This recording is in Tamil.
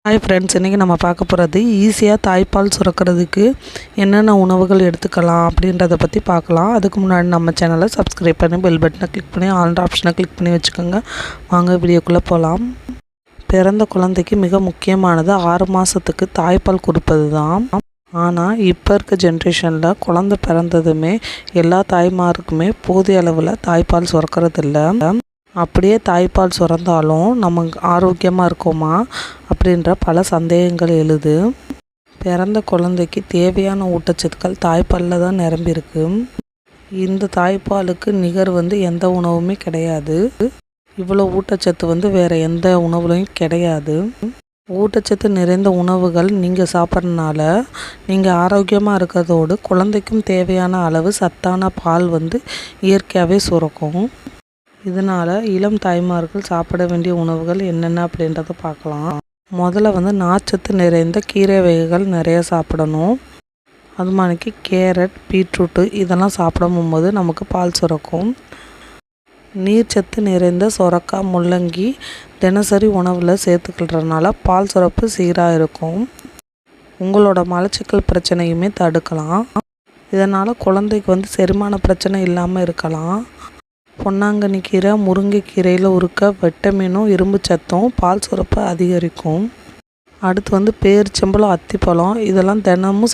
ஹாய் ஃப்ரெண்ட்ஸ், இன்றைக்கி நம்ம பார்க்க போகிறது ஈஸியாக தாய்ப்பால் சுரக்கிறதுக்கு என்னென்ன உணவுகள் எடுத்துக்கலாம் அப்படின்றத பற்றி பார்க்கலாம். அதுக்கு முன்னாடி நம்ம சேனலை சப்ஸ்கிரைப் பண்ணி பெல் பட்டனை கிளிக் பண்ணி ஆல் ஆப்ஷனை கிளிக் பண்ணி வச்சுக்கோங்க. வாங்க வீடியோக்குள்ளே போகலாம். பிறந்த குழந்தைக்கு மிக முக்கியமானது 6 மாதத்துக்கு தாய்ப்பால் கொடுப்பது தான். ஆனால் இப்போ இருக்க ஜென்ரேஷனில் குழந்தை பிறந்ததுமே எல்லா தாய்மாருக்குமே போதிய அளவில் தாய்ப்பால் சுரக்கிறதில்ல. அப்படியே தாய்ப்பால் சுரந்தாலும் நமக்கு ஆரோக்கியமாக இருக்குமா அப்படின்ற பல சந்தேகங்கள் எழுது. பிறந்த குழந்தைக்கு தேவையான ஊட்டச்சத்துக்கள் தாய்ப்பாலில் தான் நிரம்பியிருக்கு. இந்த தாய்ப்பாலுக்கு நிகர் எந்த உணவுமே கிடையாது. இவ்வளோ ஊட்டச்சத்து வேறு எந்த உணவுலையும் கிடையாது. ஊட்டச்சத்து நிறைந்த உணவுகள் நீங்கள் சாப்பிட்றதுனால நீங்கள் ஆரோக்கியமாக இருக்கிறதோடு குழந்தைக்கும் தேவையான அளவு சத்தான பால் இயற்கையாகவே சுரக்கும். இதனால் இளம் தாய்மார்கள் சாப்பிட வேண்டிய உணவுகள் என்னென்ன அப்படின்றத பார்க்கலாம். முதல்ல நார்ச்சத்து நிறைந்த கீரை வகைகள் நிறைய சாப்பிடணும். அது மாதிரிக்கு கேரட், பீட்ரூட்டு இதெல்லாம் சாப்பிடும்போது நமக்கு பால் சுரக்கும். நீர்ச்சத்து நிறைந்த சொரக்காய், முள்ளங்கி தினசரி உணவில் சேர்த்துக்கிறதுனால பால் சுரப்பு சீராக இருக்கும். உங்களோட மலச்சிக்கல் பிரச்சனையுமே தடுக்கலாம். இதனால் குழந்தைக்கு செரிமான பிரச்சனை இல்லாமல் இருக்கலாம். பொன்னாங்கண்ணி கீரை, முருங்கைக்கீரையில் இருக்க விட்டமினும் இரும்பு சத்தும் பால் சுரப்பை அதிகரிக்கும். அடுத்து பேரிச்சம்பழம், அத்திப்பழம் இதெல்லாம் தினமும்